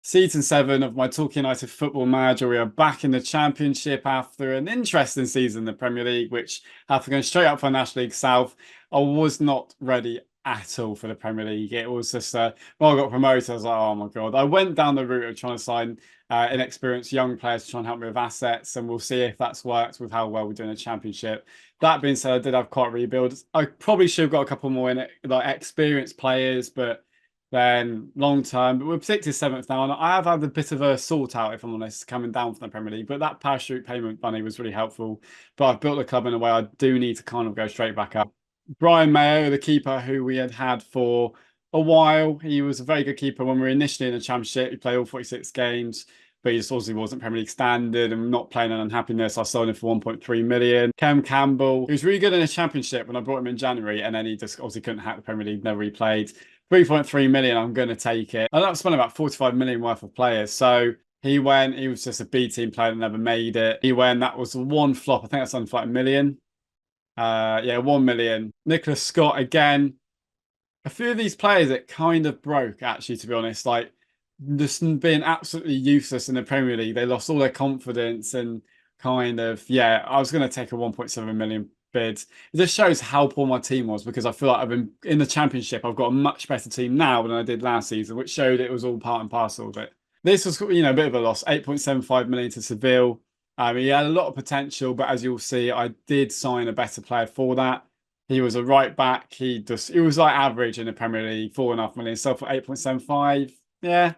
Season 7 of my Torquay United Football Manager. We are back in the Championship after an interesting season in the Premier League, which after going straight up for National League South, I was not ready at all for the Premier League. It was just, when I got promoted, I was like, oh my God. I went down the route of trying to sign inexperienced young players to try and help me with assets, and we'll see if that's worked with how well we're doing the Championship. That being said, I did have quite a rebuild. I probably should have got a couple more in it, like experienced players, but then long term, but we're predicted seventh now, and I have had a bit of a sort out, if I'm honest, coming down from the Premier League. But that parachute payment money was really helpful. But I've built the club in a way I do need to kind of go straight back up. Brian Mayo, the keeper who we had for a while, he was a very good keeper when we were initially in the Championship. He played all 46 games, but he just obviously wasn't Premier League standard and not playing an unhappiness. I sold him for 1.3 million. Kem Campbell, he was really good in the Championship when I brought him in January, and then he just obviously couldn't hack the Premier League, never replayed. 3.3 million, I'm going to take it. I've spent about 45 million worth of players. So he was just a B team player that never made it. That was one flop. I think that's on for like a million. Yeah, 1 million. Nicholas Scott, again. A few of these players, it kind of broke, actually, to be honest. Like, just being absolutely useless in the Premier League. They lost all their confidence and kind of, yeah, I was going to take a 1.7 million bid. It just shows how poor my team was, because I feel like I've been in the Championship. I've got a much better team now than I did last season, which showed it was all part and parcel of it. This was, a bit of a loss. 8.75 million to Seville. He had a lot of potential, but as you'll see, I did sign a better player for that. He was a right back. He was like average in the Premier League, 4.5 million. So for 8.75, yeah.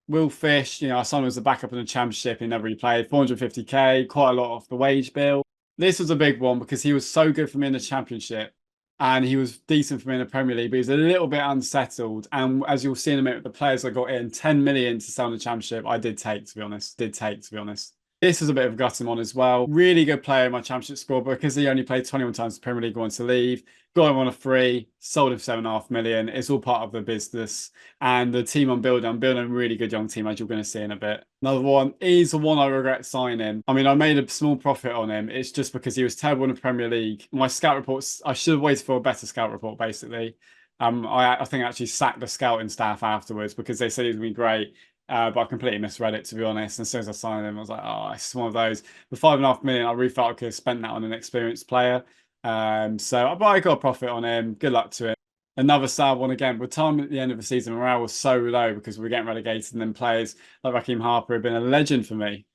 Will Fish, I signed him as a backup in the Championship. He never really played. 450k, quite a lot off the wage bill. This was a big one because he was so good for me in the Championship, and he was decent for me in the Premier League, but he's a little bit unsettled. And as you'll see in a minute, the players I got in, 10 million to sell in the Championship, I did take, to be honest. This was a bit of a gutting one as well. Really good player in my Championship squad, but because he only played 21 times in the Premier League, wanted to leave. Got him on a free, sold him for 7.5 million. It's all part of the business. And the team I'm building a really good young team, as you're going to see in a bit. Another one is the one I regret signing. I mean, I made a small profit on him. It's just because he was terrible in the Premier League. My scout reports, I should have waited for a better scout report, basically. I think I actually sacked the scouting staff afterwards because they said he was going to be great. But I completely misread it, to be honest. And as soon as I signed him, I was like, oh, it's one of those. The 5.5 million, I really felt I could have spent that on an experienced player. But I got a profit on him. Good luck to him. Another sad one again. With time at the end of the season, morale was so low because we were getting relegated, and then players like Raheem Harper have been a legend for me.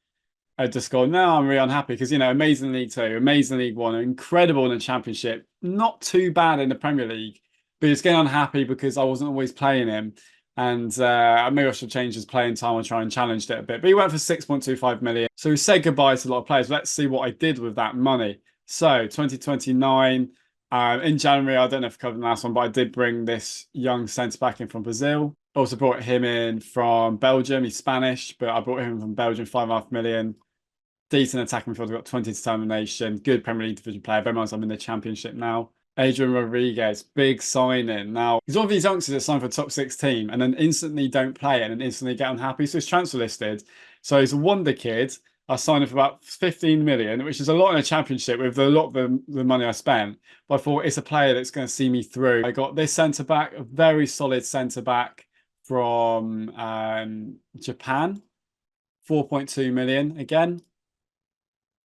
I just go, no, I'm really unhappy because, amazing League Two, amazing League One, incredible in the Championship, not too bad in the Premier League, but he's getting unhappy because I wasn't always playing him. And maybe I should change his playing time and try and challenge it a bit. But he went for 6.25 million. So we said goodbye to a lot of players. Let's see what I did with that money. So 2029, in January, I don't know if I covered the last one, but I did bring this young centre-back in from Brazil. Also brought him in from Belgium. He's Spanish, but I brought him from Belgium, 5.5 million. Decent attacking midfielder, got 20 determination. Good Premier League division player. Bear in mind, I'm in the Championship now. Adrian Rodriguez, big signing. Now, he's one of these youngsters that signed for a top 6 team and then instantly don't play it and then instantly get unhappy. So he's transfer listed. So he's a wonder kid. I signed him for about 15 million, which is a lot in a Championship with a lot of the money I spent. But I thought it's a player that's going to see me through. I got this centre-back, a very solid centre-back from Japan. 4.2 million again.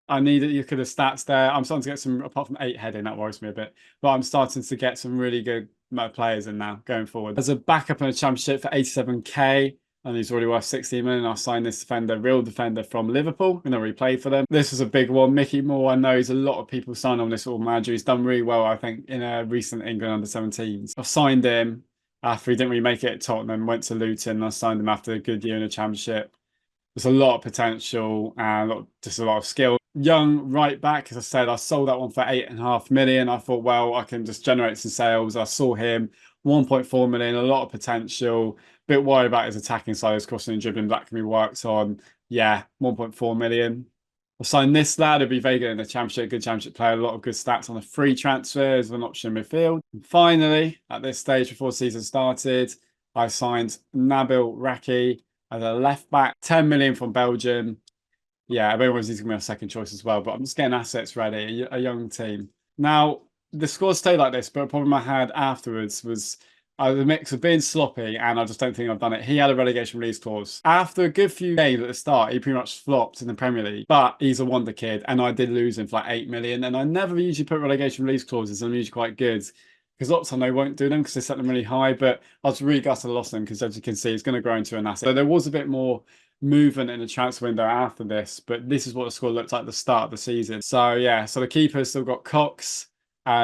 I need it. You could have stats there. I'm starting to get some, apart from 8 heading, that worries me a bit. But I'm starting to get some really good players in now going forward. As a backup in a Championship for 87k, and he's already worth 16 million. I signed this defender, real defender from Liverpool, and I already played for them. This was a big one. Mickey Moore, I know he's a lot of people signed on this little manager. He's done really well, I think, in a recent England under-17s. I signed him after he didn't really make it at Tottenham, went to Luton. I signed him after a good year in the Championship. There's a lot of potential and just a lot of skill. Young right back, as I said, I sold that one for 8.5 million. I thought, well, I can just generate some sales. I saw him, 1.4 million, a lot of potential. Bit worried about his attacking side, his crossing and dribbling. That can be worked on. Yeah, 1.4 million. I'll sign this lad. He'll be very good in the Championship, good Championship player, a lot of good stats on the free transfers with an option in midfield. And finally, at this stage before the season started, I signed Nabil Raki as a left back, 10 million from Belgium. Yeah, everyone's going to be my second choice as well, but I'm just getting assets ready, a young team. Now, the score stayed like this, but a problem I had afterwards was The mix of being sloppy and I just don't think I've done it. He had a relegation release clause. After a good few games at the start, he pretty much flopped in the Premier League. But he's a wonder kid, and I did lose him for like 8 million. And I never usually put relegation release clauses. I'm usually quite good. Because lots of time they won't do them because they set them really high. But I was really gutted I lost them because, as you can see, it's going to grow into an asset. So there was a bit more movement in the transfer window after this, but this is what the squad looked like at the start of the season. So yeah, so the keeper's still got Cox,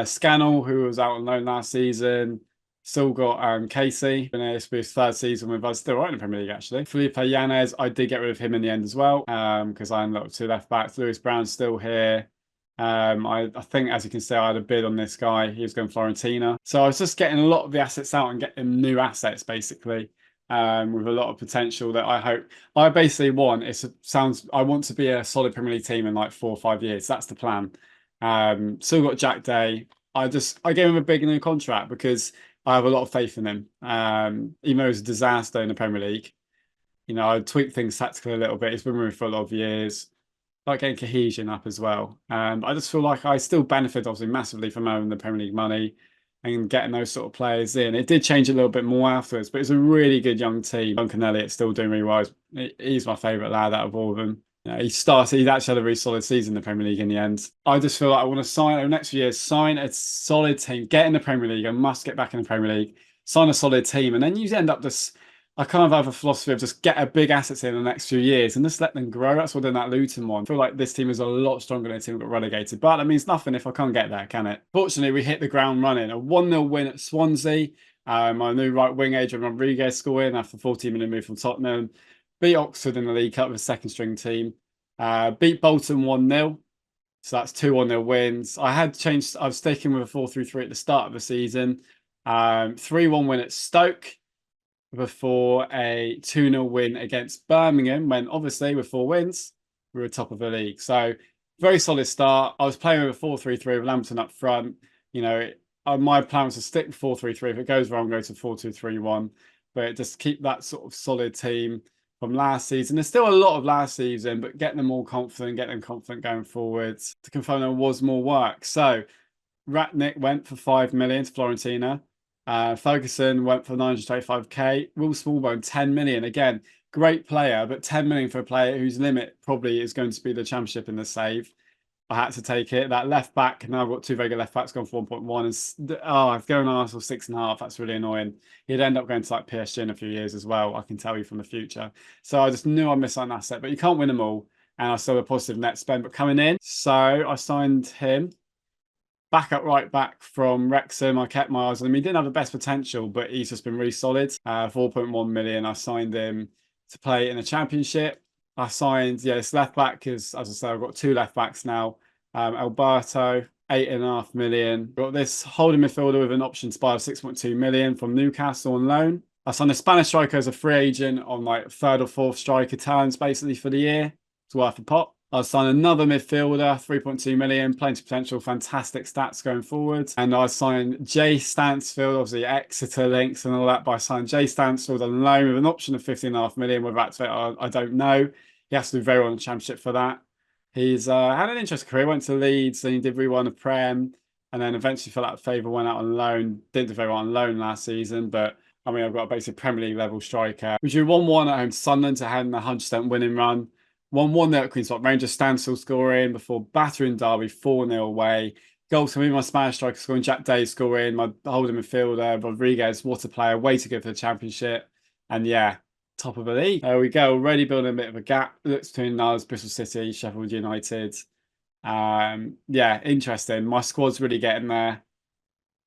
Scannell, who was out on loan last season. Still got Casey, and it's his third season with us, still right in the Premier League actually. Felipe Yanez, I did get rid of him in the end as well, because I ended up with 2 left backs. Lewis Brown's still here. I think, as you can see, I had a bid on this guy. He was going Florentina. So I was just getting a lot of the assets out and getting new assets, basically, with a lot of potential that I hope. I basically want, I want to be a solid Premier League team in like 4 or 5 years. That's the plan. Still got Jack Day. I gave him a big new contract because I have a lot of faith in him. Even though it was a disaster in the Premier League, you know, I tweaked things tactically a little bit. He's been with me for a lot of years. Like getting cohesion up as well. I just feel like I still benefit obviously massively from having the Premier League money and getting those sort of players in. It did change a little bit more afterwards, but it's a really good young team. Duncan Elliott's still doing really well. He's my favourite lad out of all of them. He's actually had a really solid season in the Premier League in the end. I just feel like I want to sign over the next few years, sign a solid team, get in the Premier League. I must get back in the Premier League, sign a solid team, and then you end up just. I kind of have a philosophy of just get a big assets in the next few years and just let them grow. That's what I did in that Luton one. I feel like this team is a lot stronger than the team that got relegated, but that means nothing if I can't get there, can it? Fortunately, we hit the ground running. A 1-0 win at Swansea. My new right wing, Adrian Rodriguez, scoring after 14-minute move from Tottenham. Beat Oxford in the League Cup with a second string team. Beat Bolton 1-0. So that's 2 1-0 wins. I was sticking with a 4-3-3 at the start of the season. 3-1 win at Stoke before a 2-0 win against Birmingham, when obviously with 4 wins, we were top of the league. So very solid start. I was playing with a 4-3-3 with Lampton up front. You know, my plan was to stick with 4-3-3. If it goes wrong, go to 4-2-3-1. But just keep that sort of solid team from last season. There's still a lot of last season, but getting them all confident, getting them confident going forwards to confirm there was more work. So Ratnick went for 5 million to Florentina. Ferguson went for 985k. Will Smallbone 10 million. Again, great player, but 10 million for a player whose limit probably is going to be the Championship in the save. I had to take it. That left back, now I've got 2 very good left backs going for 1.1. I've gone Arsenal 6.5. That's really annoying. He'd end up going to like PSG in a few years as well. I can tell you from the future. So I just knew I missed an asset, but you can't win them all. And I still have a positive net spend, but coming in. So I signed him. Backup right back from Wrexham. I kept my eyes on him. He didn't have the best potential, but he's just been really solid. 4.1 million. I signed him to play in the Championship. I signed, this left back because, as I said, I've got 2 left backs now. Alberto, 8.5 million. Got this holding midfielder with an option to buy of 6.2 million from Newcastle on loan. I signed a Spanish striker as a free agent on like 3rd or 4th striker terms basically for the year. It's worth a pot. I signed another midfielder, 3.2 million, plenty of potential, fantastic stats going forward. And I signed Jay Stansfield, obviously Exeter links and all that, but I signed Jay Stansfield on loan with an option of 15.5 million. Whether that's it, I don't know. He has to do very well in the Championship for that. He's had an interesting career, went to Leeds, and he did really well in the Prem, and then eventually fell out of favour, went out on loan. Didn't do very well on loan last season, but I mean, I've got a basic Premier League level striker. We drew 1-1 at home to Sunderland to hand a 100% winning run. 1-1 there at Queen's Park Rangers, standstill scoring before battering Derby 4-0 away. Goals for me, my Spanish striker scoring, Jack Day scoring, my holding midfielder, Rodriguez, what a player, way to go for the Championship. And yeah, top of the league. There we go, already building a bit of a gap. Looks between us, Bristol City, Sheffield United. Yeah, interesting. My squad's really getting there.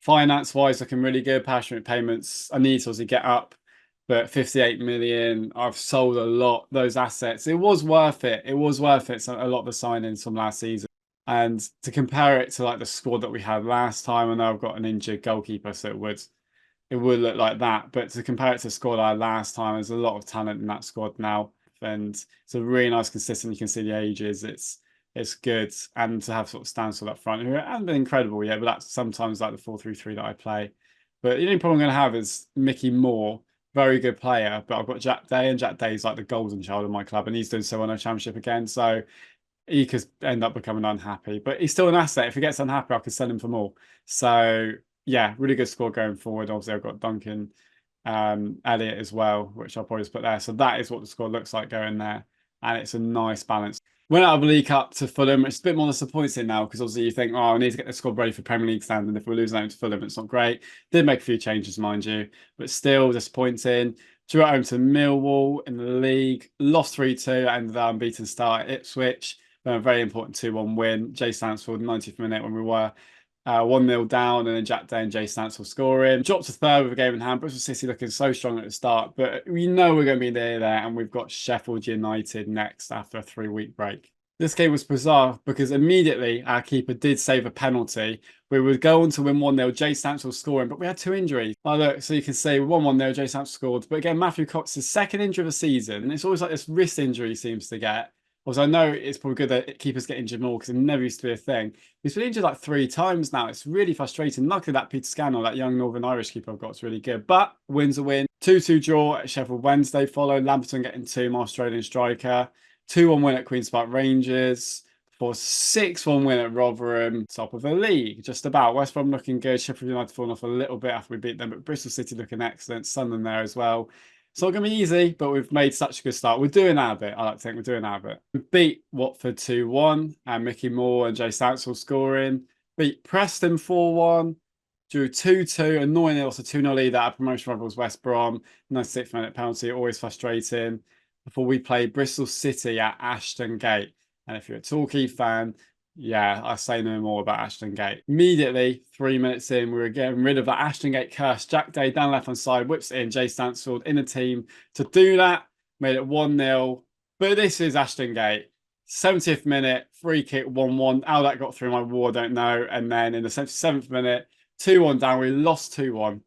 Finance-wise, looking really good. Passionate payments, I need to obviously get up. But 58 million, I've sold a lot those assets. It was worth it. It was worth it. So a lot of the signings from last season. And to compare it to like the squad that we had last time, I know I've got an injured goalkeeper, so it would look like that. But to compare it to the squad I had last time, there's a lot of talent in that squad now. And it's a really nice consistent. You can see the ages. It's good. And to have sort of Stansfield up front, who hasn't been incredible yet, but that's sometimes like the 4-3-3 that I play. But the only problem I'm going to have is Mickey Moore. Very good player, but I've got Jack Day, and Jack Day's like the golden child of my club, and he's doing so well in a Championship again. So he could end up becoming unhappy, but he's still an asset. If he gets unhappy, I could sell him for more. So yeah, really good score going forward. Obviously, I've got Duncan Elliott as well, which I'll probably just put there. So that is what the score looks like going there. And it's a nice balance. Went out of the League Cup to Fulham. It's a bit more disappointing now because obviously you think, oh, I need to get the squad ready for Premier League standing. If we're losing out to Fulham, it's not great. Did make a few changes, mind you, but still disappointing. Drew at home to Millwall in the league. Lost 3-2, ended our unbeaten start at Ipswich. Then a very important 2-1 win. Jay Stansford, 90th minute when we were 1-0 down, and then Jack Day and Jay Stansford scoring. Dropped to third with a game in hand. Bristol City looking so strong at the start, but we know we're going to be there, and we've got Sheffield United next after a 3-week break. This game was bizarre because immediately our keeper did save a penalty. We would go on to win 1-0, Jay Stansford scoring, but we had 2 injuries. Oh, look, so you can see 1-1-0, Jay Stansford scored. But again, Matthew Cox's second injury of the season. It's always like this wrist injury he seems to get. Also, I know it's probably good that keepers get injured more because it never used to be a thing. He's been injured like 3 times now. It's really frustrating. Luckily, that Peter Scannell, that young Northern Irish keeper I've got, is really good. But win's a win. 2-2 draw at Sheffield Wednesday followed. Lamberton getting 2, my Australian striker. 2-1 win at Queen's Park Rangers. For 6-1 win at Rotherham, top of the league, just about. West Brom looking good. Sheffield United falling off a little bit after we beat them, but Bristol City looking excellent. Sunderland there as well. It's not going to be easy, but we've made such a good start. We're doing our bit. I like to think we're doing our bit. We beat Watford 2-1, and Mickey Moore and Jay Stansford scoring. Beat Preston 4-1. Drew 2-2. Annoyingly, also 2-0 lead at our promotion rivals West Brom. 96th minute penalty, always frustrating. Before we play Bristol City at Ashton Gate. And if you're a Torquay fan, yeah, I say no more about Ashton Gate. Immediately, 3 minutes in, we were getting rid of that Ashton Gate curse. Jack Day down left hand side, whips it in. Jay Stansford in the team to do that. Made it 1-0. But this is Ashton Gate. 70th minute, free kick, 1-1. How that got through my wall, I don't know. And then in the 77th minute, 2-1 down. We lost 2-1.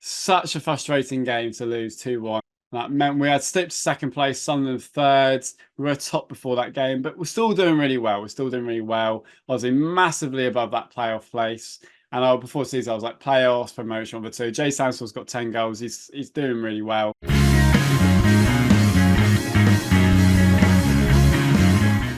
Such a frustrating game to lose 2-1. That meant we had slipped to second place, Sunderland third. We were top before that game, but we're still doing really well. We're still doing really well. Obviously, massively above that playoff place. And before the season, I was like, playoffs, promotion, number 2. Jay Sansford's got 10 goals. He's doing really well.